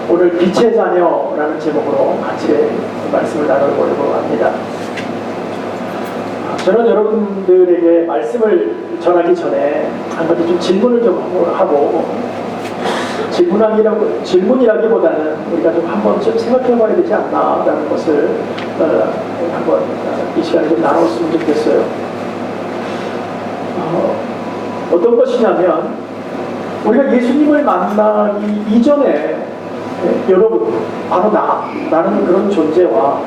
오늘 빛의 자녀라는 제목으로 같이 말씀을 나눠보려고 합니다. 저는 여러분들에게 말씀을 전하기 전에 한 가지 좀 질문을 좀 하고, 질문이라기보다는 우리가 좀 한번 좀 생각해 봐야 되지 않나라는 것을 한번 이 시간에 좀 나눴으면 좋겠어요. 어떤 것이냐면, 우리가 예수님을 만나기 이전에 여러분, 바로 나라는 그런 존재와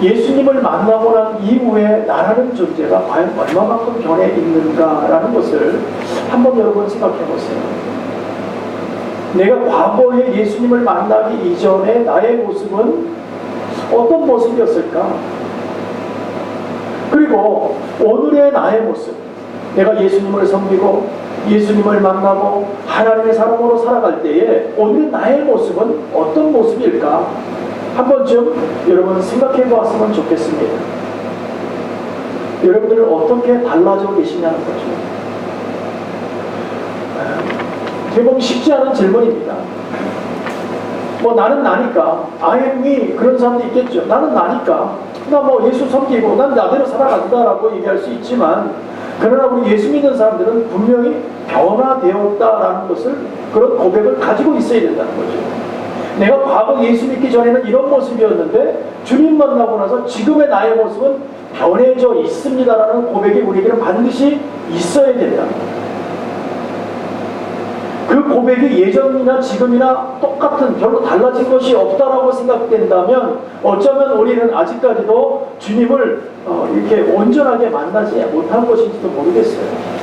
예수님을 만나고 난 이후에 나라는 존재가 과연 얼마만큼 변해 있는가라는 것을 한번 여러분 생각해 보세요. 내가 과거에 예수님을 만나기 이전에 나의 모습은 어떤 모습이었을까? 그리고 오늘의 나의 모습, 내가 예수님을 섬기고 예수님을 만나고 하나님의 사람으로 살아갈 때에 오늘 나의 모습은 어떤 모습일까? 한 번쯤 여러분 생각해 보았으면 좋겠습니다. 여러분들은 어떻게 달라져 계시냐는 거죠. 대부분 쉽지 않은 질문입니다. 나는 나니까, I am me, 그런 사람도 있겠죠. 나는 나니까, 나 예수 섬기고 난 나대로 살아간다라고 얘기할 수 있지만, 그러나 우리 예수 믿는 사람들은 분명히 변화되었다라는 것을, 그런 고백을 가지고 있어야 된다는 거죠. 내가 과거 예수 믿기 전에는 이런 모습이었는데 주님 만나고 나서 지금의 나의 모습은 변해져 있습니다라는 고백이 우리에게는 반드시 있어야 된다. 그 고백이 예전이나 지금이나 똑같은, 별로 달라진 것이 없다라고 생각된다면 어쩌면 우리는 아직까지도 주님을 이렇게 온전하게 만나지 못한 것인지도 모르겠어요.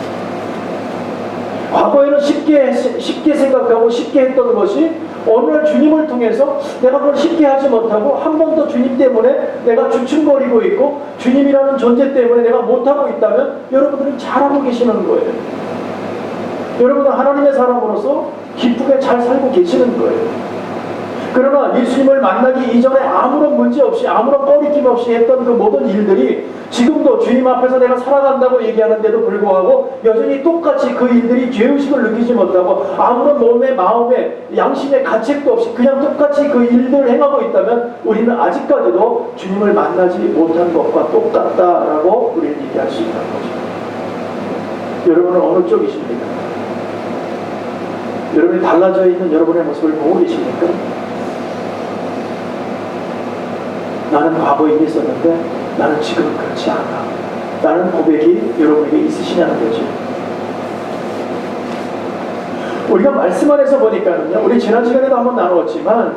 과거에는 쉽게 생각하고 쉽게 했던 것이 오늘 주님을 통해서 내가 그걸 쉽게 하지 못하고 한 번 더 주님 때문에 내가 주춤거리고 있고 주님이라는 존재 때문에 내가 못하고 있다면 여러분들은 잘하고 계시는 거예요. 여러분은 하나님의 사람으로서 기쁘게 잘 살고 계시는 거예요. 그러나 예수님을 만나기 이전에 아무런 문제 없이, 아무런 꺼리낌 없이 했던 그 모든 일들이 지금도 주님 앞에서 내가 살아간다고 얘기하는데도 불구하고 여전히 똑같이 그 일들이 죄의식을 느끼지 못하고 아무런 몸에 마음에 양심의 가책도 없이 그냥 똑같이 그 일들을 행하고 있다면 우리는 아직까지도 주님을 만나지 못한 것과 똑같다라고 우리는 얘기할 수 있다는 거죠. 여러분은 어느 쪽이십니까? 여러분이 달라져 있는 여러분의 모습을 보고 계십니까? 나는 과거에 있었는데 나는 지금은 그렇지 않아. 라는 고백이 여러분에게 있으시냐는 거죠. 우리가 말씀 안에서 보니까는요, 우리 지난 시간에도 한번 나누었지만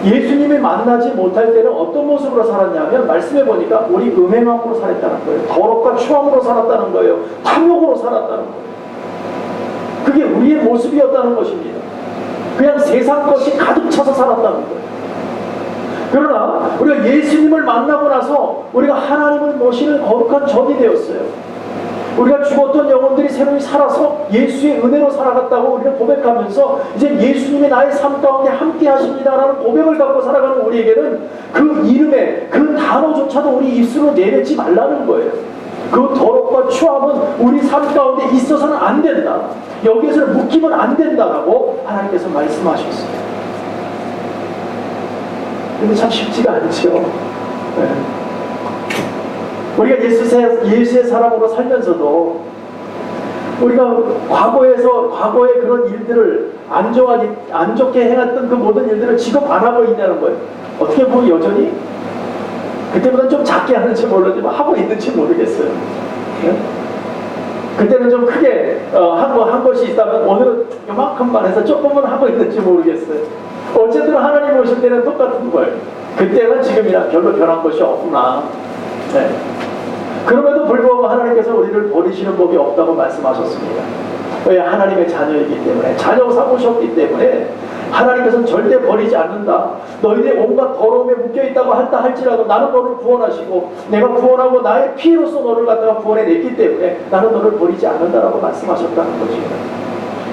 예수님을 만나지 못할 때는 어떤 모습으로 살았냐면 말씀해 보니까 우리 음행함으로 살았다는 거예요. 더럽과 추함으로 살았다는 거예요. 탐욕으로 살았다는 거예요. 그게 우리의 모습이었다는 것입니다. 그냥 세상 것이 가득 차서 살았다는 거예요. 그러나 우리가 예수님을 만나고 나서 우리가 하나님을 모시는 거룩한 전이 되었어요. 우리가 죽었던 영혼들이 새로이 살아서 예수의 은혜로 살아갔다고 우리는 고백하면서 이제 예수님이 나의 삶 가운데 함께 하십니다라는 고백을 갖고 살아가는 우리에게는 그 이름에 그 단어조차도 우리 입술로 내뱉지 말라는 거예요. 그 더럽과 추함은 우리 삶 가운데 있어서는 안 된다. 여기에서는 묶이면 안 된다라고 하나님께서 말씀하셨어요. 근데 참 쉽지가 않죠. 네. 우리가 예수의 사람으로 살면서도 우리가 과거에 그런 일들을 안 좋게 해놨던 그 모든 일들을 지금 안 하고 있냐는 거예요. 어떻게 보면 여전히 그때보다 좀 작게 하는지 모르지만 하고 있는지 모르겠어요. 네? 그때는 좀 크게 한 것이 있다면 오늘은 요만큼만 해서 조금은 하고 있는지 모르겠어요. 어쨌든 하나님 오실 때는 똑같은 거예요. 그때는 지금이랑 별로 변한 것이 없구나. 네. 그럼에도 불구하고 하나님께서 우리를 버리시는 법이 없다고 말씀하셨습니다. 왜? 하나님의 자녀이기 때문에, 자녀 삼으셨기 때문에 하나님께서는 절대 버리지 않는다. 너희들이 온갖 더러움에 묶여있다고 할지라도 나는 너를 구원하시고 내가 구원하고 나의 피로써 너를 갖다가 구원해냈기 때문에 나는 너를 버리지 않는다라고 말씀하셨다는 것입니다.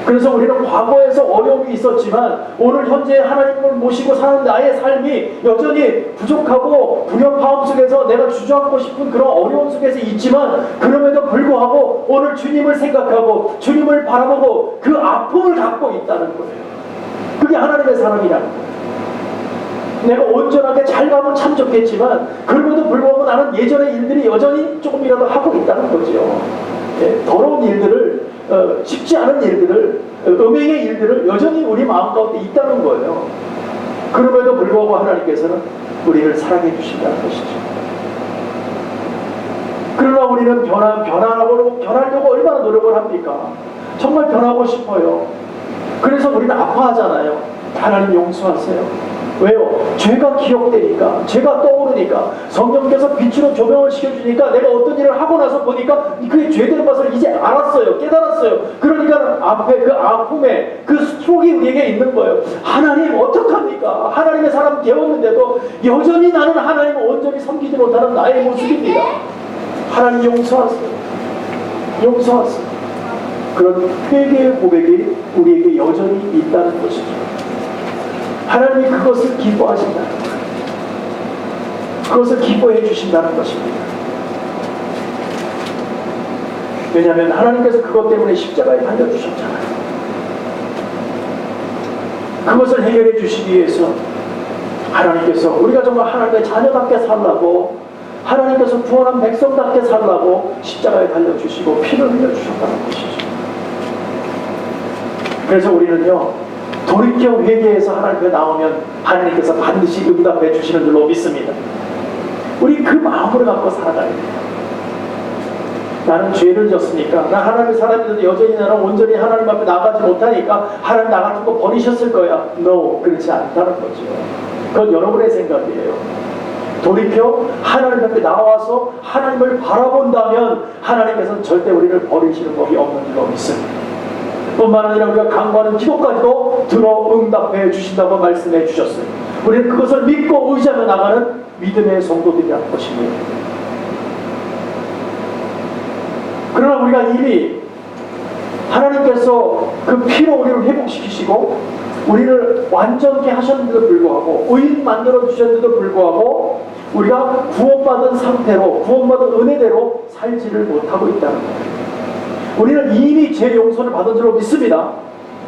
그래서 우리는 과거에서 어려움이 있었지만 오늘 현재 하나님을 모시고 사는 나의 삶이 여전히 부족하고 불협화음 속에서 내가 주저앉고 싶은 그런 어려움 속에서 있지만 그럼에도 불구하고 오늘 주님을 생각하고 주님을 바라보고 그 아픔을 갖고 있다는 거예요. 그게 하나님의 사랑이라는 거예요. 내가 온전하게 잘 가면 참 좋겠지만 그럼에도 불구하고 나는 예전의 일들이 여전히 조금이라도 하고 있다는 거죠. 예, 더러운 일들을 쉽지 않은 일들을 음행의 일들을 여전히 우리 마음 가운데 있다는 거예요. 그럼에도 불구하고 하나님께서는 우리를 사랑해 주신다는 것이죠. 그러나 우리는 변하려고 얼마나 노력을 합니까? 정말 변하고 싶어요. 그래서 우리는 아파하잖아요. 하나님 용서하세요. 왜요? 죄가 기억되니까, 죄가 떠오르니까, 성령께서 빛으로 조명을 시켜주니까 내가 어떤 일을 하고 나서 보니까 그게 죄된 것을 이제 알았어요. 깨달았어요. 그러니까 앞에 그 아픔에 그 스트로크가 우리에게 있는 거예요. 하나님 어떡합니까? 하나님의 사람 되었는데도 여전히 나는 하나님을 온전히 섬기지 못하는 나의 모습입니다. 하나님 용서하세요. 용서하세요. 그런 회개의 고백이 우리에게 여전히 있다는 것이죠. 하나님이 그것을 기뻐하신다. 그것을 기뻐해 주신다는 것입니다. 왜냐하면 하나님께서 그것 때문에 십자가에 달려주셨잖아요. 그것을 해결해 주시기 위해서 하나님께서 우리가 정말 하나님의 자녀답게 살라고, 하나님께서 구원한 백성답게 살라고 십자가에 달려주시고 피를 흘려주셨다는 것이죠. 그래서 우리는요, 돌이켜 회개해서 하나님께 나오면 하나님께서 반드시 응답해 주시는 줄로 믿습니다. 우리 그 마음으로 갖고 살아가야 돼요. 나는 죄를 졌으니까, 나 하나님의 사람인데도 여전히 나는 온전히 하나님 앞에 나가지 못하니까 하나님 나 같은 거 버리셨을 거야. No, 그렇지 않다는 거죠. 그건 여러분의 생각이에요. 돌이켜 하나님 앞에 나와서 하나님을 바라본다면 하나님께서는 절대 우리를 버리시는 법이 없는 줄로 믿습니다. 뿐만 아니라 우리가 간구하는 기도까지도 들어 응답해 주신다고 말씀해 주셨어요. 우리는 그것을 믿고 의지하며 나가는 믿음의 성도들이라는 것입니다. 그러나 우리가 이미 하나님께서 그 피로 우리를 회복시키시고 우리를 완전케 하셨는데도 불구하고, 의인 만들어 주셨는데도 불구하고 우리가 구원받은 상태로, 구원받은 은혜대로 살지를 못하고 있다는 거예요. 우리는 이미 죄 용서를 받은 줄로 믿습니다.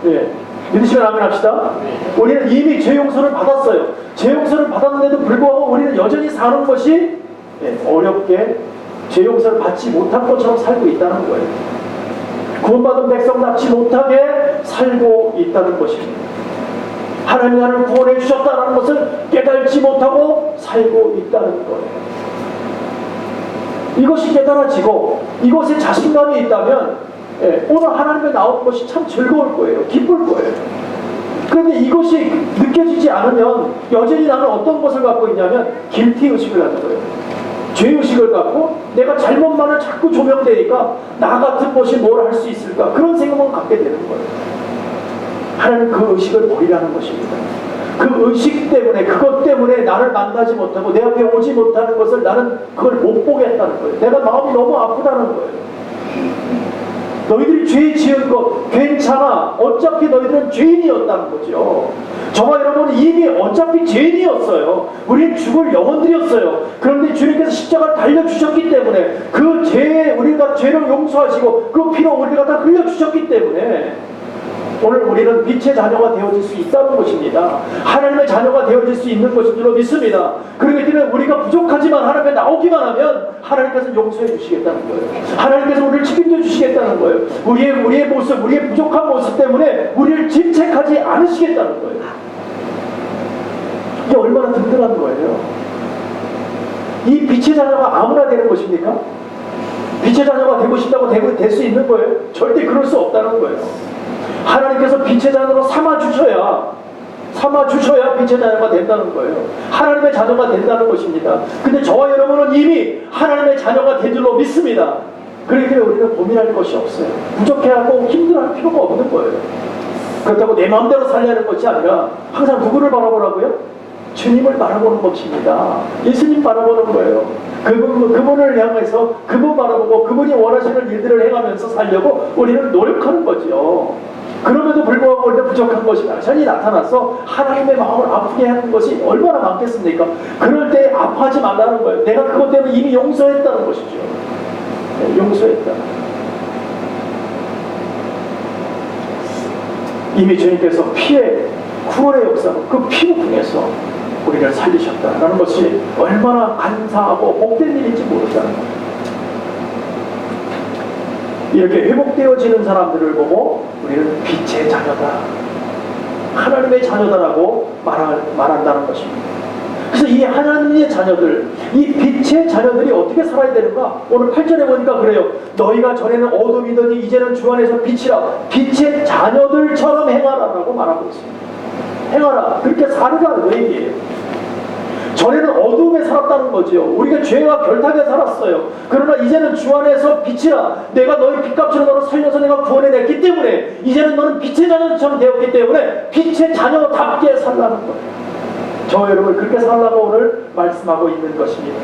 예. 믿으시면 아멘 합시다. 우리는 이미 죄 용서를 받았어요. 죄 용서를 받았는데도 불구하고 우리는 여전히 사는 것이 어렵게 죄 용서를 받지 못한 것처럼 살고 있다는 거예요. 구원받은 백성답지 못하게 살고 있다는 것입니다. 하나님이 나를 구원해 주셨다는 것을 깨달지 못하고 살고 있다는 거예요. 이것이 깨달아지고 이것에 자신감이 있다면 오늘 하나님께 나온 것이 참 즐거울 거예요. 기쁠 거예요. 그런데 이것이 느껴지지 않으면 여전히 나는 어떤 것을 갖고 있냐면 길티 의식을 갖는 거예요. 죄의식을 갖고 내가 잘못만을 자꾸 조명되니까 나 같은 것이 뭘 할 수 있을까, 그런 생각만 갖게 되는 거예요. 하나님 그 의식을 버리라는 것입니다. 그 의식 때문에, 그것 때문에 나를 만나지 못하고 내 앞에 오지 못하는 것을 나는 그걸 못 보겠다는 거예요. 내가 마음이 너무 아프다는 거예요. 너희들이 죄 지은 것 괜찮아. 어차피 너희들은 죄인이었다는 거죠. 저와 여러분은 이미 어차피 죄인이었어요. 우리는 죽을 영혼들이었어요. 그런데 주님께서 십자가를 달려주셨기 때문에, 그 죄에 우리가 죄를 용서하시고 그 피로 우리가 다 흘려주셨기 때문에 오늘 우리는 빛의 자녀가 되어질 수 있다는 것입니다. 하나님의 자녀가 되어질 수 있는 것인 줄로 믿습니다. 그렇기 때문에 우리가 부족하지만 하나님께 나오기만 하면 하나님께서 용서해 주시겠다는 거예요. 하나님께서 우리를 책임져 주시겠다는 거예요. 우리의 모습, 우리의 부족한 모습 때문에 우리를 질책하지 않으시겠다는 거예요. 이게 얼마나 든든한 거예요. 이 빛의 자녀가 아무나 되는 것입니까? 빛의 자녀가 되고 싶다고 될 수 있는 거예요? 절대 그럴 수 없다는 거예요. 하나님께서 빛의 자녀로 삼아주셔야 빛의 자녀가 된다는 거예요. 하나님의 자녀가 된다는 것입니다. 근데 저와 여러분은 이미 하나님의 자녀가 된 줄로 믿습니다. 그렇기 때문에 우리는 고민할 것이 없어요. 부족해하고 힘들어할 필요가 없는 거예요. 그렇다고 내 마음대로 살려는 것이 아니라 항상 누구를 바라보라고요? 주님을 바라보는 것입니다. 예수님 바라보는 거예요. 그분을 향해서 그분 바라보고 그분이 원하시는 일들을 행하면서 살려고 우리는 노력하는 거죠. 그럼에도 불구하고 우리는 부족한 것이 여전히 나타나서 하나님의 마음을 아프게 하는 것이 얼마나 많겠습니까? 그럴 때 아파하지 말라는 거예요. 내가 그것 때문에 이미 용서했다는 것이죠. 네, 용서했다. 이미 주님께서 피에 구원의 역사로 그 피를 통해서 우리를 살리셨다라는 것이 얼마나 감사하고 복된 일인지 모르잖아요. 이렇게 회복되어지는 사람들을 보고 우리는 빛의 자녀다, 하나님의 자녀다라고 말한다는 것입니다. 그래서 이 하나님의 자녀들, 이 빛의 자녀들이 어떻게 살아야 되는가? 오늘 8절에 보니까 그래요. 너희가 전에는 어둠이더니 이제는 주 안에서 빛이라, 빛의 자녀들처럼 행하라라고 말하고 있습니다. 행하라, 그렇게 살으라는 그 얘기예요. 전에는 어둠에 살았다는 거죠. 우리가 죄와 결탁에 살았어요. 그러나 이제는 주 안에서 빛이라, 내가 너희 빛값으로 너를 살려서 내가 구원해냈기 때문에 이제는 너는 빛의 자녀처럼 되었기 때문에 빛의 자녀답게 살라는 거예요. 저 여러분 그렇게 살라고 오늘 말씀하고 있는 것입니다.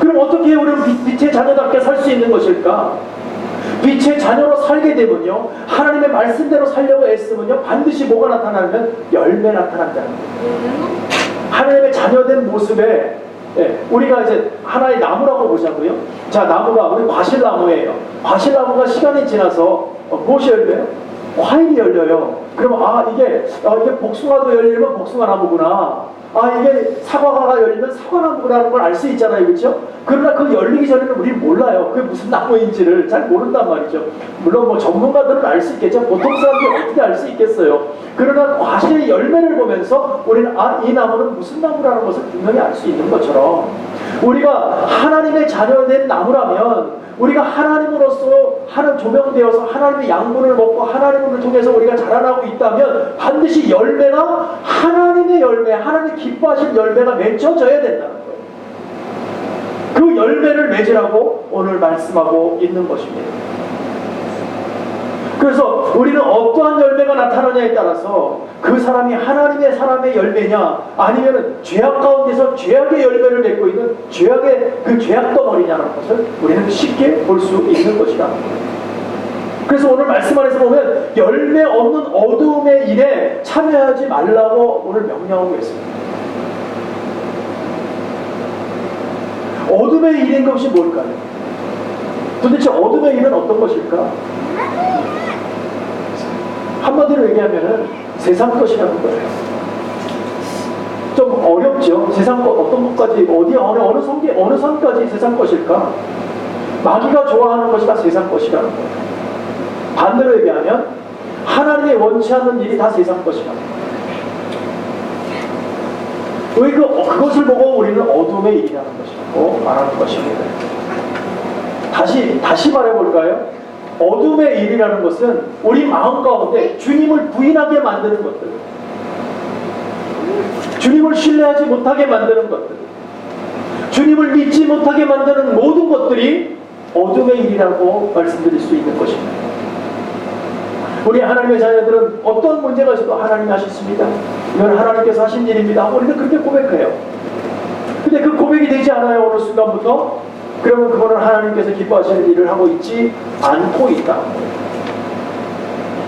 그럼 어떻게 우리는 빛의 자녀답게 살 수 있는 것일까? 빛의 자녀로 살게 되면요, 하나님의 말씀대로 살려고 애쓰면요, 반드시 뭐가 나타나면 열매 나타난다는 거예요. 하나님의 자녀된 모습에, 우리가 이제 하나의 나무라고 보자고요. 자, 나무가 우리 과실나무예요. 과실나무가 시간이 지나서 무엇이 열려요? 과일이 열려요. 그러면 이게 복숭아도 열리면 복숭아나무구나, 이게 사과가 열리면 사과나무라는 걸 알 수 있잖아요, 그렇죠? 그러나 그 열리기 전에는 우리는 몰라요. 그게 무슨 나무인지를 잘 모른단 말이죠. 물론 뭐 전문가들은 알 수 있겠죠. 보통 사람들이 어떻게 알 수 있겠어요. 그러나 과실의 열매를 보면서 우리는 이 나무는 무슨 나무라는 것을 분명히 알 수 있는 것처럼, 우리가 하나님의 자녀된 나무라면 우리가 하나님으로서 조명되어서 하나님의 양분을 먹고 하나님을 통해서 우리가 자라나고 있다면 반드시 열매가 하나님의 열매, 하나님이 기뻐하신 열매가 맺혀져야 된다는 거예요. 그 열매를 맺으라고 오늘 말씀하고 있는 것입니다. 그래서 우리는 어떠한 열매가 나타나냐에 따라서 그 사람이 하나님의 사람의 열매냐, 아니면 죄악 가운데서 죄악의 열매를 맺고 있는 죄악의 그 죄악 덩어리냐는 것을 우리는 쉽게 볼 수 있는 것이다. 그래서 오늘 말씀 안에서 보면 열매 없는 어두움의 일에 참여하지 말라고 오늘 명령하고 있습니다. 어둠의 일인 것이 뭘까요? 도대체 어둠의 일은 어떤 것일까? 한마디로 얘기하면은 세상 것이라는 거예요. 좀 어렵죠. 세상 것 어떤 것까지 어느 선까지 세상 것일까? 마귀가 좋아하는 것이 다 세상 것이라는 거예요. 반대로 얘기하면 하나님이 원치 않는 일이 다 세상 것이라는 거예요. 그것을 보고 우리는 어둠의 일이라는 것이라고 말하는 것입니다. 다시 말해볼까요? 어둠의 일이라는 것은 우리 마음 가운데 주님을 부인하게 만드는 것들, 주님을 신뢰하지 못하게 만드는 것들, 주님을 믿지 못하게 만드는 모든 것들이 어둠의 일이라고 말씀드릴 수 있는 것입니다. 우리 하나님의 자녀들은 어떤 문제가 있어도 하나님이 하셨습니다, 이건 하나님께서 하신 일입니다, 우리는 그렇게 고백해요. 근데 그 고백이 되지 않아요. 어느 순간부터 그러면 그거는 하나님께서 기뻐하시는 일을 하고 있지 않고 있다.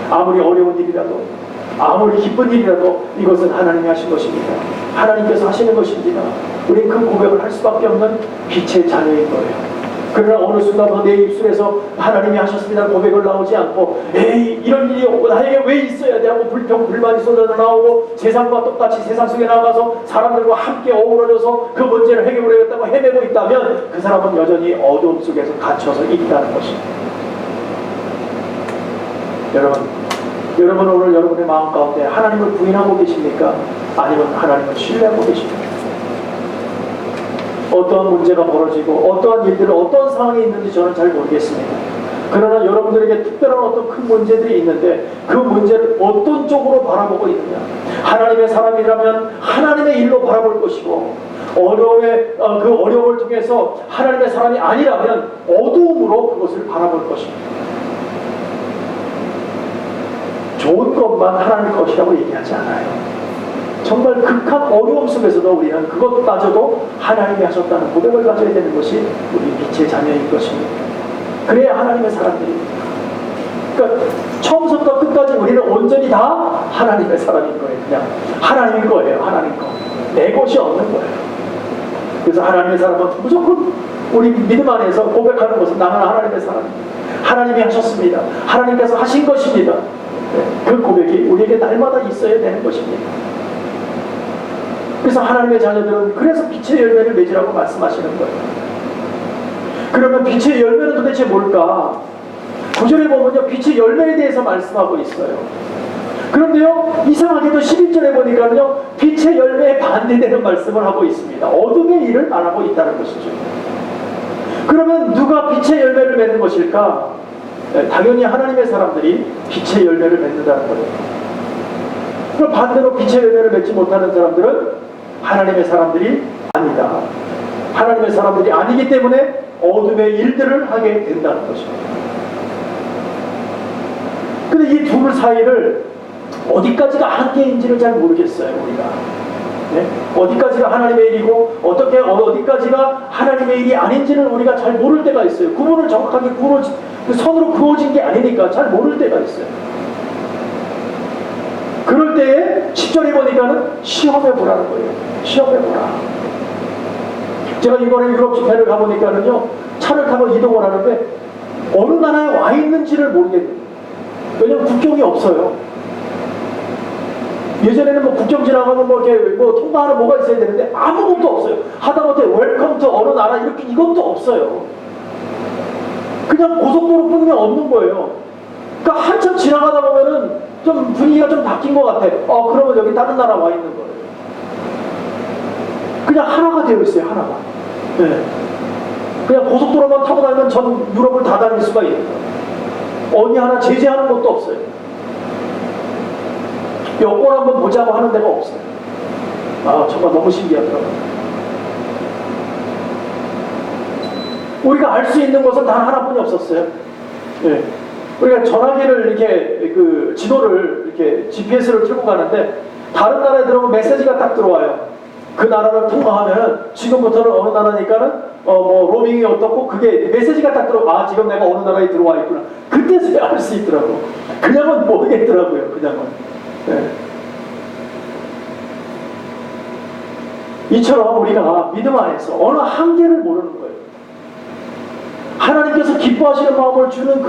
아무리 어려운 일이라도, 아무리 기쁜 일이라도 이것은 하나님이 하신 것입니다, 하나님께서 하시는 것입니다. 우리는 그 고백을 할 수밖에 없는 빛의 자녀인 거예요. 그러나 어느 순간부터 내 입술에서 하나님이 하셨습니다 고백을 나오지 않고, 에이 이런 일이 나에게 왜 있어야 돼 하고 불평 불만이 쏟아져 나오고, 세상과 똑같이 세상 속에 나가서 사람들과 함께 어우러져서 그 문제를 해결하겠다고 헤매고 있다면 그 사람은 여전히 어두움 속에서 갇혀서 있다는 것입니다. 여러분 오늘 여러분의 마음 가운데 하나님을 부인하고 계십니까? 아니면 하나님을 신뢰하고 계십니까? 어떠한 문제가 벌어지고 어떠한 일들을 어떤 상황에 있는지 저는 잘 모르겠습니다. 그러나 여러분들에게 특별한 어떤 큰 문제들이 있는데 그 문제를 어떤 쪽으로 바라보고 있느냐, 하나님의 사람이라면 하나님의 일로 바라볼 것이고, 그 어려움을 통해서 하나님의 사람이 아니라면 어두움으로 그것을 바라볼 것입니다. 좋은 것만 하나님 것이라고 얘기하지 않아요. 정말 극한 어려움 속에서도 우리는 그것마저도 하나님이 하셨다는 고백을 가져야 되는 것이 우리 빛의 자녀인 것입니다. 그래야 하나님의 사람들입니다. 그러니까 처음부터 끝까지 우리는 온전히 다 하나님의 사람인 거예요. 그냥 하나님인 거예요. 하나님 거. 내 것이 없는 거예요. 그래서 하나님의 사람은 무조건 우리 믿음 안에서 고백하는 것은 나는 하나님의 사람입니다, 하나님이 하셨습니다, 하나님께서 하신 것입니다, 그 고백이 우리에게 날마다 있어야 되는 것입니다. 그래서 하나님의 자녀들은 그래서 빛의 열매를 맺으라고 말씀하시는 거예요. 그러면 빛의 열매는 도대체 뭘까? 9절에 보면요, 빛의 열매에 대해서 말씀하고 있어요. 그런데요, 이상하게도 11절에 보니까요, 빛의 열매에 반대되는 말씀을 하고 있습니다. 어둠의 일을 말하고 있다는 것이죠. 그러면 누가 빛의 열매를 맺는 것일까? 당연히 하나님의 사람들이 빛의 열매를 맺는다는 거예요. 그럼 반대로 빛의 열매를 맺지 못하는 사람들은 하나님의 사람들이 아니다. 하나님의 사람들이 아니기 때문에 어둠의 일들을 하게 된다는 것입니다. 근데 이 둘 사이를 어디까지가 한계인지를 잘 모르겠어요, 우리가. 네? 어디까지가 하나님의 일이고 어디까지가 하나님의 일이 아닌지를 우리가 잘 모를 때가 있어요. 구분을 정확하게 선으로 그어진 게 아니니까 잘 모를 때가 있어요. 그럴 때에 10절에 보니까는 시험해보라는 거예요. 시험해보라. 제가 이번에 유럽 집회를 가보니까는요, 차를 타고 이동을 하는데 어느 나라에 와 있는지를 모르겠어요. 왜냐면 국경이 없어요. 예전에는 뭐 국경 지나가면 이렇게 통과하는 뭐가 있어야 되는데 아무것도 없어요. 하다못해 웰컴 투 어느 나라 이렇게 이것도 없어요. 그냥 고속도로 뿐이면 없는 거예요. 그러니까 한참 지나가다 보면은 좀 분위기가 좀 바뀐 것 같아. 그러면 여기 다른 나라 와 있는 거예요. 그냥 하나가 되어 있어요, 하나가. 네. 그냥 고속도로만 타고 다니면 전 유럽을 다 다닐 수가 있는 거예요. 어디 하나 제재하는 것도 없어요. 여권 한번 보자고 하는 데가 없어요. 정말 너무 신기하더라고요. 우리가 알 수 있는 것은 단 하나뿐이 없었어요. 네. 우리가 전화기를 이렇게 지도를 이렇게 GPS를 틀고 가는데 다른 나라에 들어오면 메시지가 딱 들어와요. 그 나라를 통과하면 지금부터는 어느 나라니까는 로밍이 어떻고 그게 메시지가 딱 들어와. 지금 내가 어느 나라에 들어와 있구나. 그때서야 알 수 있더라고. 그냥은 모르겠더라고요. 그냥은. 네. 이처럼 우리가 믿음 안에서 어느 한계를 모르는 거예요. 하나님께서 기뻐하시는 마음을 주는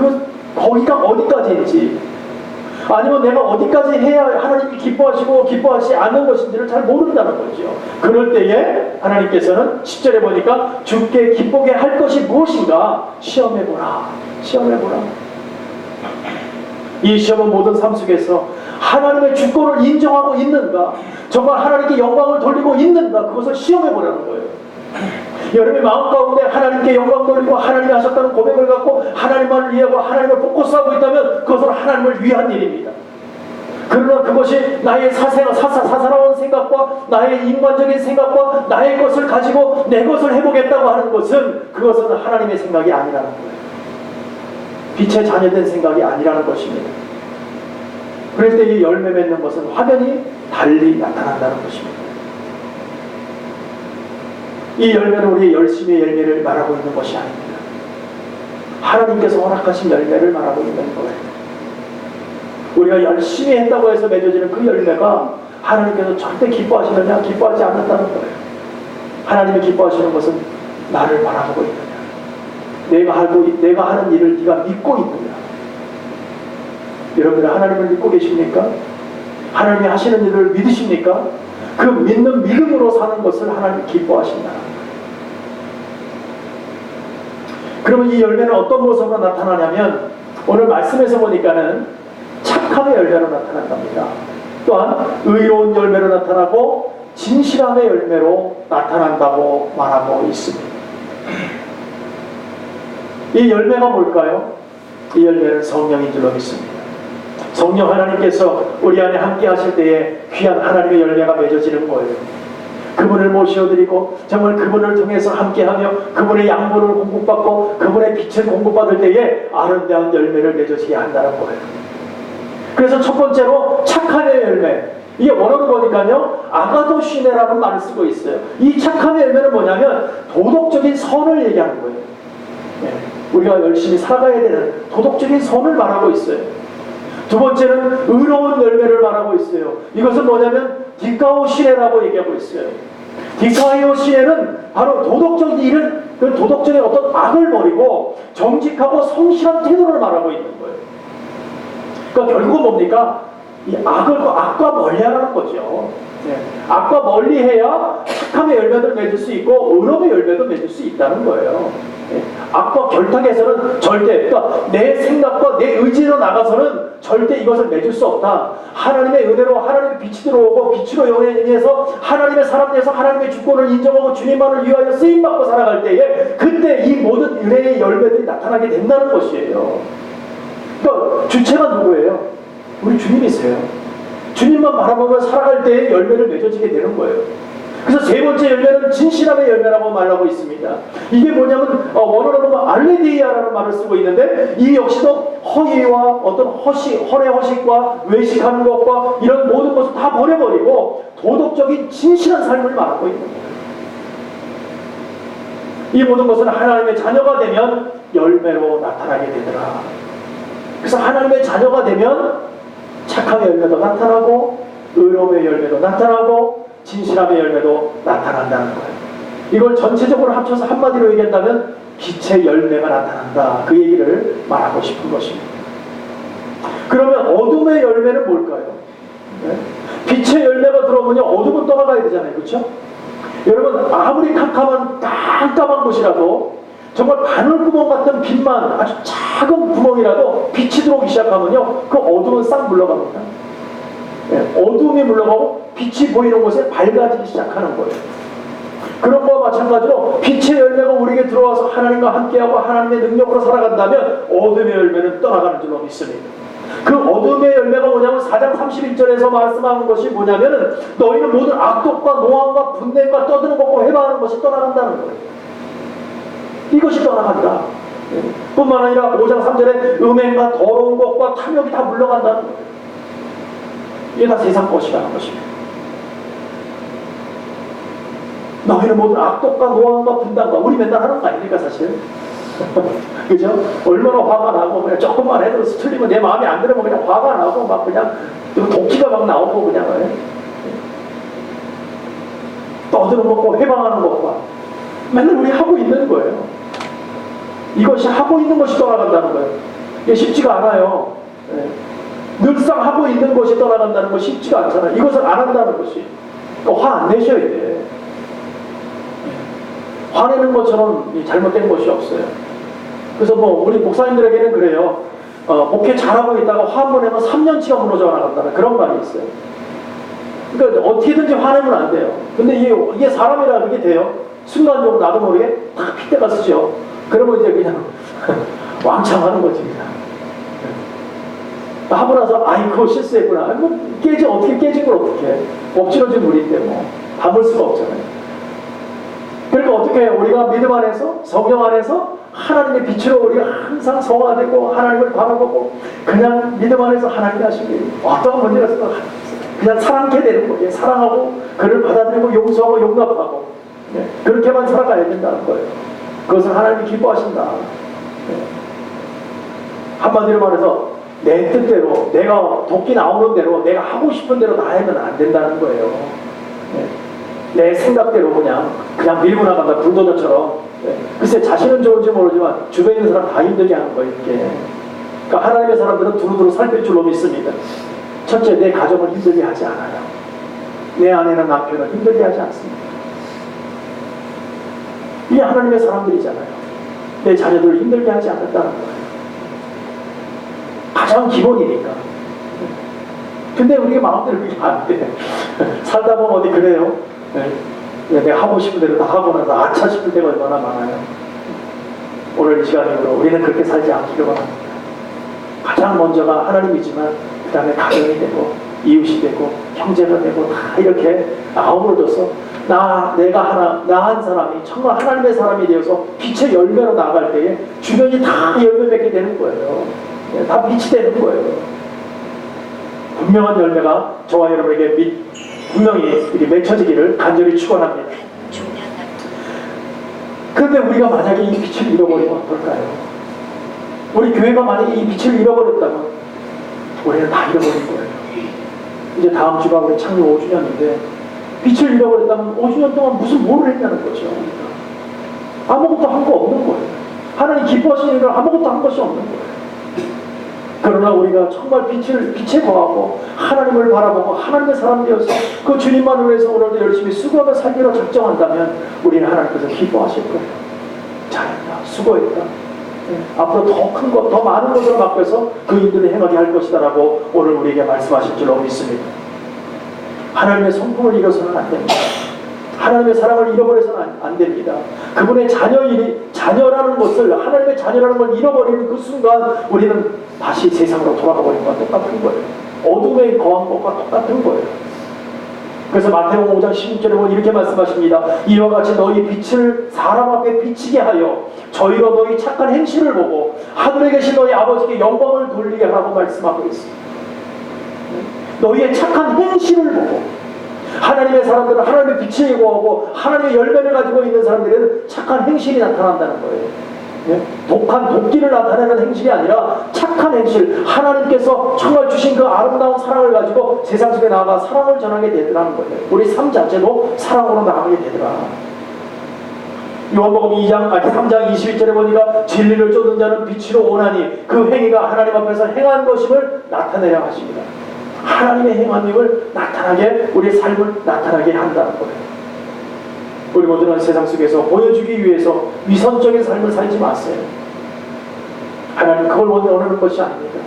거기가 어디까지인지, 아니면 내가 어디까지 해야 하나님이 기뻐하시고 기뻐하지 않는 것인지를 잘 모른다는 거죠. 그럴 때에 하나님께서는 10절에 보니까 주께 기쁘게 할 것이 무엇인가 시험해보라. 시험해보라. 이 시험은 모든 삶 속에서 하나님의 주권을 인정하고 있는가, 정말 하나님께 영광을 돌리고 있는가, 그것을 시험해보라는 거예요. 여러분의 마음 가운데 하나님께 영광 돌리고 하나님이 하셨다는 고백을 갖고 하나님만을 위하고 하나님을 포커스하고 있다면 그것은 하나님을 위한 일입니다. 그러나 그것이 나의 사사로운 생각과 나의 인간적인 생각과 나의 것을 가지고 내 것을 해보겠다고 하는 것은 그것은 하나님의 생각이 아니라는 거예요. 빛의 자녀된 생각이 아니라는 것입니다. 그럴 때 이 열매 맺는 것은 확연히 달리 나타난다는 것입니다. 이 열매는 우리의 열심의 열매를 말하고 있는 것이 아닙니다. 하나님께서 허락하신 열매를 말하고 있는 거예요. 우리가 열심히 했다고 해서 맺어지는 그 열매가 하나님께서 절대 기뻐하시느냐, 기뻐하지 않는다는 거예요. 하나님이 기뻐하시는 것은 나를 바라보고 있느냐, 내가 하는 일을 네가 믿고 있느냐. 여러분들 하나님을 믿고 계십니까? 하나님이 하시는 일을 믿으십니까? 그 믿는 믿음으로 사는 것을 하나님이 기뻐하신다. 그러면 이 열매는 어떤 모습으로 나타나냐면 오늘 말씀에서 보니까는 착함의 열매로 나타난답니다. 또한 의로운 열매로 나타나고 진실함의 열매로 나타난다고 말하고 있습니다. 이 열매가 뭘까요? 이 열매는 성령인 줄로 믿습니다. 성령 하나님께서 우리 안에 함께 하실 때에 귀한 하나님의 열매가 맺어지는 거예요. 그분을 모셔드리고 정말 그분을 통해서 함께하며 그분의 양분을 공급받고 그분의 빛을 공급받을 때에 아름다운 열매를 맺어지게 한다는 거예요. 그래서 첫 번째로 착함의 열매, 이게 원어로 보니까요 아가도시네라는 말을 쓰고 있어요. 이 착함의 열매는 뭐냐면 도덕적인 선을 얘기하는 거예요. 네. 우리가 열심히 살아가야 되는 도덕적인 선을 말하고 있어요. 두 번째는 의로운 열매를 말하고 있어요. 이것은 뭐냐면 디카오시네라고 얘기하고 있어요. 디카오시네는 바로 도덕적인 일을, 그 도덕적인 어떤 악을 버리고 정직하고 성실한 태도를 말하고 있는 거예요. 그러니까 결국은 뭡니까? 이 악과 멀리하라는 거죠. 네. 악과 멀리해야 착함의 열매를 맺을 수 있고 의로움의 열매도 맺을 수 있다는 거예요. 네. 악과 결탁해서는 절대, 그러니까 내 생각과 내 의지로 나가서는 절대 이것을 맺을 수 없다. 하나님의 은혜로 하나님의 빛이 들어오고 빛으로 영해서 하나님의 사람 되어서 하나님의 주권을 인정하고 주님만을 위하여 쓰임받고 살아갈 때에 그때 이 모든 은혜의 열매들이 나타나게 된다는 것이에요. 그러니까 주체가 누구예요? 우리 주님이세요. 주님만 바라보며 살아갈 때에 열매를 맺어지게 되는 거예요. 그래서 세 번째 열매는 진실함의 열매라고 말하고 있습니다. 이게 뭐냐면 원어로 보면 알레디아라는 말을 쓰고 있는데 이 역시도 허위와 어떤 헌의 허식과 외식하는 것과 이런 모든 것을 다 버려버리고 도덕적인 진실한 삶을 말하고 있는 거예요. 이 모든 것은 하나님의 자녀가 되면 열매로 나타나게 되더라. 그래서 하나님의 자녀가 되면 착함의 열매도 나타나고 의로움의 열매도 나타나고 진실함의 열매도 나타난다는 거예요. 이걸 전체적으로 합쳐서 한마디로 얘기한다면 빛의 열매가 나타난다. 그 얘기를 말하고 싶은 것입니다. 그러면 어둠의 열매는 뭘까요? 네? 빛의 열매가 들어오면 어둠은 떠나가야 되잖아요. 그렇죠? 여러분 아무리 깜깜한 곳이라도 정말 바늘구멍 같은 빛만 아주 작은 구멍이라도 빛이 들어오기 시작하면요 그 어둠은 싹 물러갑니다. 네, 어둠이 물러가고 빛이 보이는 곳에 밝아지기 시작하는 거예요. 그런 거와 마찬가지로 빛의 열매가 우리에게 들어와서 하나님과 함께하고 하나님의 능력으로 살아간다면 어둠의 열매는 떠나가는 줄로 믿습니다. 그 어둠의 열매가 뭐냐면 4장 31절에서 말씀하는 것이 뭐냐면은 너희는 모든 악독과 노함과 분냄과 떠드는 것과 해방하는 것이 떠나간다는 거예요. 이것이 떠나간다. 뿐만 아니라 5장 3절에 음행과 더러운 것과 탐욕이 다 물러간다는 거예요. 이게 다 세상 것이라는 것입니다. 너희는 모든 악독과 노함과 분담과 우리 맨날 하는 거 아닙니까 사실? 그죠? 얼마나 화가 나고 그냥 조금만 해도 틀리면 내 마음에 안 들으면 그냥 화가 나고 막 그냥 도끼가 막 나오고 그냥 떠드는 것과 해방하는 것과 맨날 우리 하고 있는 거예요. 이것이 하고 있는 것이 떠나간다는 거예요. 이게 쉽지가 않아요. 늘상 하고 있는 것이 떠나간다는 것이 쉽지가 않잖아요. 이것을 안 한다는 것이. 화 안 내셔야 돼. 화내는 것처럼 잘못된 것이 없어요. 그래서 뭐 우리 목사님들에게는 그래요. 목회 잘하고 있다가 화 한 번 내면 3년치가 무너져 나간다는 그런 말이 있어요. 그러니까 어떻게든지 화내면 안 돼요. 근데 이게 사람이라 그게 돼요. 순간적으로 나도 모르게 딱 핏대가 쓰죠. 그러면 이제 그냥 왕창 하는 거지 그냥. 하고 나서 아이고 실수했구나. 어떻게 깨진 걸 어떻게 엎질러진 물인데 뭐 담을 수가 없잖아요. 그러니까 어떻게 해요? 우리가 믿음 안에서 성경 안에서 하나님의 빛으로 우리가 항상 성화되고 하나님을 바라보고 그냥 믿음 안에서 하나님이 하신 일 어떤 문제라서도 그냥 사랑케 되는 거예요. 사랑하고 그를 받아들이고 용서하고 용납하고 그렇게만 살아가야 된다는 거예요. 그것을 하나님이 기뻐하신다. 한마디로 말해서 내 뜻대로 내가 도끼 나오는 대로 내가 하고 싶은 대로 다 하면 안 된다는 거예요. 내 생각대로 그냥 밀고 나간다 불도저처럼. 글쎄 자신은 좋은지 모르지만 주변에 있는 사람 다 힘들게 하는 거예요. 이렇게. 그러니까 하나님의 사람들은 두루두루 살필 줄로 믿습니다. 첫째, 내 가정을 힘들게 하지 않아요. 내 아내나 남편을 힘들게 하지 않습니다. 이게 하나님의 사람들이잖아요. 내 자녀들을 힘들게 하지 않는다는 거예요. 가장 기본이니까. 근데 우리가 마음대로 그게 안 돼. 살다 보면 어디 그래요? 내가 하고 싶은 대로 다 하고 나서 아차 싶을 때가 얼마나 많아요. 오늘 이 시간으로 우리는 그렇게 살지 않기를 원합니다. 가장 먼저가 하나님이지만 그 다음에 가정이 되고 이웃이 되고 형제가 되고 다 이렇게 아우러져서 내가 한 사람이 정말 하나님의 사람이 되어서 빛의 열매로 나아갈 때에 주변이 다 열매 맺게 되는 거예요. 다 빛이 되는 거예요. 분명한 열매가 저와 여러분에게 분명히 맺혀지기를 간절히 축원합니다. 그런데 우리가 만약에 이 빛을 잃어버리면 어떨까요? 우리 교회가 만약에 이 빛을 잃어버렸다면 우리는 다 잃어버린 거예요. 이제 다음 주가 우리 창립 5주년인데 빛을 잃어버렸다면 5주년 동안 무슨 뭐를 했냐는 거죠. 아무것도 한 거 없는 거예요. 하나님 기뻐하시는 일을 아무것도 한 것이 없는 거예요. 그러나 우리가 정말 빛에 거하고 하나님을 바라보고 하나님의 사람 되어서 그 주님만을 위해서 오늘도 열심히 수고하며 살기로 작정한다면 우리는 하나님께서 기뻐하실 거예요. 잘했다, 수고했다, 앞으로 더 큰 것, 더 많은 것을 맡겨서 그 일들을 행하게 할 것이다 라고 오늘 우리에게 말씀하실 줄로 믿습니다. 하나님의 성품을 잃어서는 안 됩니다. 하나님의 사랑을 잃어버려서는 안 됩니다. 그분의 자녀라는 것을, 하나님의 자녀라는 걸 잃어버리는 그 순간 우리는 다시 세상으로 돌아가 버린 것과 똑같은 거예요. 어둠에 거한 것과 똑같은 거예요. 그래서 마태복음 5장 16절에 보면 이렇게 말씀하십니다. 이와 같이 너희 빛을 사람 앞에 비치게 하여 저희로 너희 착한 행실을 보고 하늘에 계신 너희 아버지께 영광을 돌리게 하라고 말씀하고 있습니다. 너희의 착한 행실을 보고, 하나님의 사람들은 하나님의 빛에 거하고 하나님의 열매를 가지고 있는 사람들은 착한 행실이 나타난다는 거예요. 독한 도끼를 나타내는 행실이 아니라 착한 행실, 하나님께서 정말 주신 그 아름다운 사랑을 가지고 세상 속에 나아가 사랑을 전하게 되더라는 거예요. 우리 삶 자체도 사랑으로 나가게 되더라. 요한복음 3장 21절에 보니까 진리를 쫓는 자는 빛으로 오나니 그 행위가 하나님 앞에서 행한 것임을 나타내려 하십니다. 하나님의 행함을 나타나게, 우리의 삶을 나타나게 한다는 거예요. 우리 모두는 세상 속에서 보여주기 위해서 위선적인 삶을 살지 마세요. 하나님 그걸 원하는 것이 아닙니다.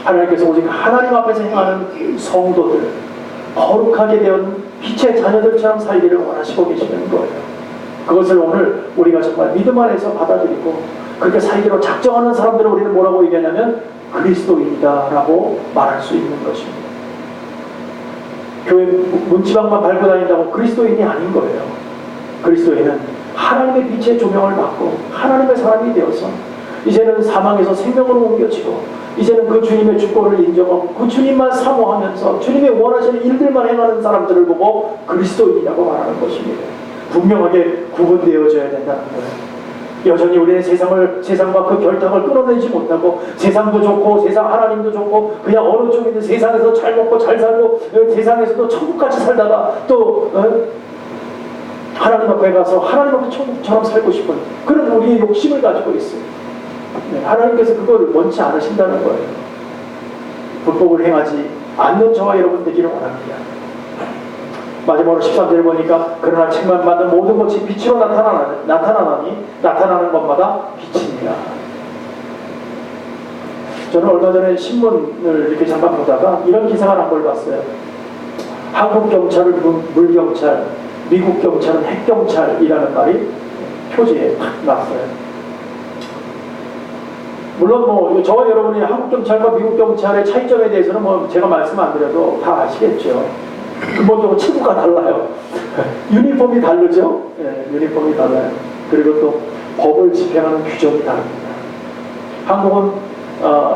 하나님께서 오직 하나님 앞에서 행하는 성도들, 거룩하게 된 빛의 자녀들처럼 살기를 원하시고 계시는 거예요. 그것을 오늘 우리가 정말 믿음 안에서 받아들이고 그렇게 살기로 작정하는 사람들을 우리는 뭐라고 얘기하냐면 그리스도인이다 라고 말할 수 있는 것입니다. 교회 문지방만 밟고 다닌다고 그리스도인이 아닌 거예요. 그리스도인은 하나님의 빛의 조명을 받고 하나님의 사람이 되어서 이제는 사망에서 생명으로 옮겨지고 이제는 그 주님의 주권을 인정하고 그 주님만 사모하면서 주님의 원하시는 일들만 행하는 사람들을 보고 그리스도인이라고 말하는 것입니다. 분명하게 구분되어져야 된다는 거예요. 여전히 우리는 세상과 그 결탁을 끊어내지 못하고 세상도 좋고 세상 하나님도 좋고 그냥 어느 쪽이든 세상에서 잘 먹고 잘 살고 세상에서도 천국같이 살다가 또 하나님 앞에 가서 하나님 앞에 천국처럼 살고 싶은 그런 우리의 욕심을 가지고 있어요. 하나님께서 그걸 원치 않으신다는 거예요. 불법을 행하지 않는 저와 여러분 되기를 원합니다. 마지막으로 13절을 보니까 그러나 칭찬받는 모든 것이 빛으로 나타나는 것마다 빛입니다. 저는 얼마 전에 신문을 이렇게 잠깐 보다가 이런 기사가 난 걸 봤어요. 한국 경찰은 물경찰, 미국 경찰은 핵경찰이라는 말이 표지에 탁 났어요. 물론 저와 여러분이 한국 경찰과 미국 경찰의 차이점에 대해서는 제가 말씀 안 드려도 다 아시겠죠. 근본적으로 체구가 달라요. 유니폼이 다르죠. 유니폼이 달라요. 그리고 또 법을 집행하는 규정이 다릅니다. 한국은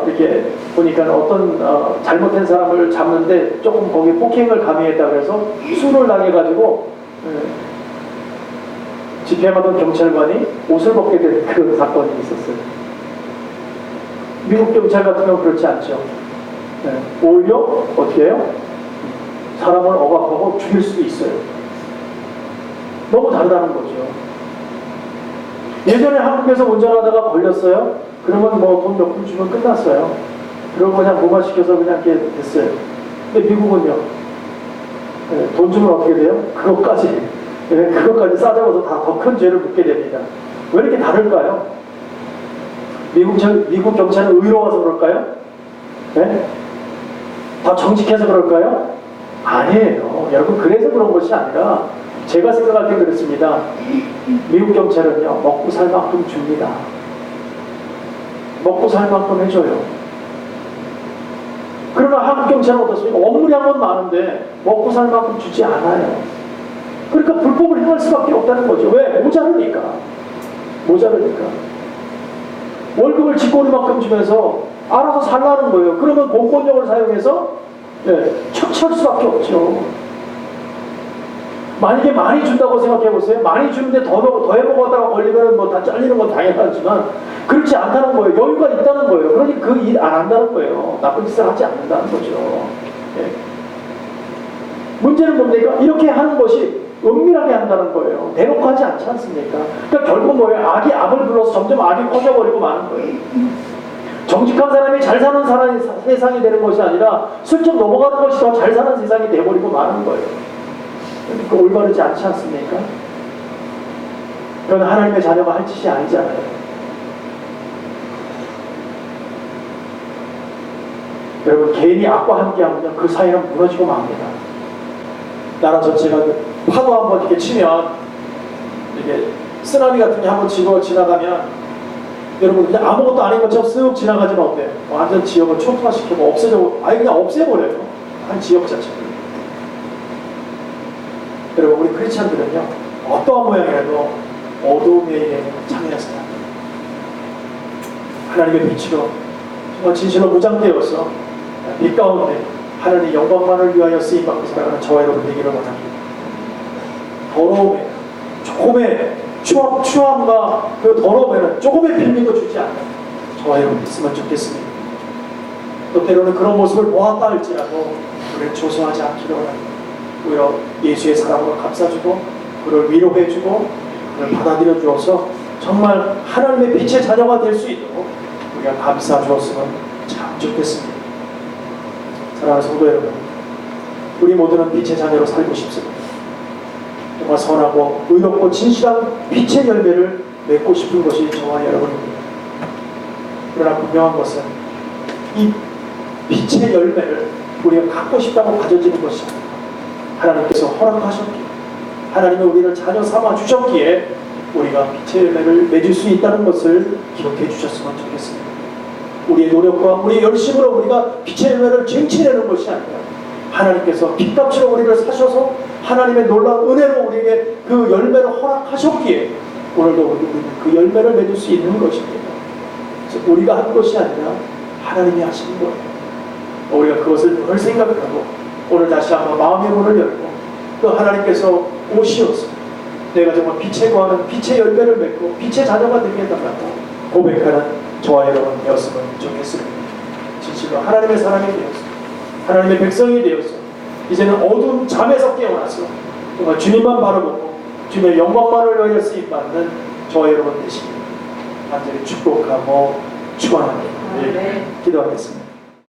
이렇게 보니까 어떤 잘못된 사람을 잡는데 조금 거기에 폭행을 가미했다 그래서 수를 당해가지고 집행하던 경찰관이 옷을 벗게 된 그런 사건이 있었어요. 미국 경찰 같은 경우는 그렇지 않죠. 오히려 어떻게 해요? 사람을 억압하고 죽일 수도 있어요. 너무 다르다는 거죠. 예전에 한국에서 운전하다가 걸렸어요. 그러면 돈 몇 푼 주면 끝났어요. 그러고 그냥 무마시켜서 그냥 이렇게 됐어요. 근데 미국은요. 돈 주면 어떻게 돼요? 그것까지 싸잡아서 다 더 큰 죄를 묻게 됩니다. 왜 이렇게 다를까요? 미국 경찰은 의로워서 그럴까요? 네? 더 정직해서 그럴까요? 아니에요. 여러분 그래서 그런 것이 아니라 제가 생각할 때 그렇습니다. 미국 경찰은요 먹고 살 만큼 줍니다. 먹고 살 만큼 해줘요. 그러나 한국 경찰은 어떻습니까? 업무량은 많은데 먹고 살 만큼 주지 않아요. 그러니까 불법을 행할 수밖에 없다는 거죠. 왜? 모자르니까. 월급을 직권만큼 주면서 알아서 살라는 거예요. 그러면 공권력을 사용해서 처치할 수밖에 없죠. 만약에 많이 준다고 생각해보세요. 많이 주는데 더 해먹었다가 걸리면 다 잘리는 건 당연하지만 그렇지 않다는 거예요. 여유가 있다는 거예요. 그러니 그 일 안 한다는 거예요. 나쁜 짓을 하지 않는다는 거죠. 문제는 뭡니까? 이렇게 하는 것이 은밀하게 한다는 거예요. 대놓고 하지 않지 않습니까? 그러니까 결국 뭐예요? 악이 악을 불러서 점점 악이 커져버리고 마는 거예요. 정직한 사람이 잘 사는 세상이 되는 것이 아니라 슬쩍 넘어가는 것이 더 잘 사는 세상이 되어버리고 마는 거예요. 그러니까 올바르지 않지 않습니까? 그건 하나님의 자녀가 할 짓이 아니잖아요. 여러분, 개인이 악과 함께하면 그 사이는 무너지고 맙니다. 나라 전체가 파도 한번 이렇게 치면, 이게 쓰나미 같은 게 한번 치고 지나가면, 여러분 그냥 아무것도 아닌 것처럼 쓱 지나가지는 어때요? 완전 지역을 초토화시키고 그냥 없애버려요. 한 지역 자체를. 여러분, 우리 크리스찬들은요, 어떠한 모양이라도 어두움에 있는 창에서 하나님의 빛으로 정말 진실로 무장되어서 빛 가운데 하나님의 영광만을 위하여 쓰임받고 살아가는 저와 여러분 되기를 원합니다. 더러움에, 조금의 추함과 그 더러움에는 조금의 빌미도 주지 않는 저와 여러분 있으면 좋겠습니다. 또 때로는 그런 모습을 보았다 할지라도 우리를 조소하지 않기를 원합니다. 오히려 예수의 사랑으로 감싸주고 그를 위로해주고 그를 받아들여 주어서 정말 하나님의 빛의 자녀가 될 수 있도록 우리가 감싸 주었으면 참 좋겠습니다. 사랑하는 성도 여러분, 우리 모두는 빛의 자녀로 살고 싶습니다. 정말 선하고 의롭고 진실한 빛의 열매를 맺고 싶은 것이 저와 여러분입니다. 그러나 분명한 것은 이 빛의 열매를 우리가 갖고 싶다고 가져지는 것이 아니라 하나님께서 허락하셨기에, 하나님이 우리를 자녀 삼아 주셨기에 우리가 빛의 열매를 맺을 수 있다는 것을 기억해 주셨으면 좋겠습니다. 우리의 노력과 우리의 열심으로 우리가 빛의 열매를 쟁취하는 것이 아니라 하나님께서 빛값으로 우리를 사셔서 하나님의 놀라운 은혜로 우리에게 그 열매를 허락하셨기에 오늘도 우리는 그 열매를 맺을 수 있는 것입니다. 그래서 우리가 한 것이 아니라 하나님이 하시는 거예요. 우리가 그것을 늘 생각하고 오늘 다시 한번 마음의 문을 열고 또 하나님께서 오시어서 내가 정말 빛에 거하는 빛의 열매를 맺고 빛의 자녀가 되게 해달라고 고백하는 저와 여러분 되었으면 좋겠습니다. 진실로 하나님의 사람이 되어서 하나님의 백성이 되어서 이제는 어두운 잠에서 깨어나서 정말 주님만 바라보고 주님의 영광만을 위하여 쓰임받는 저와 여러분 되시길 간절히 축복하고 축원합니다. 기도하겠습니다.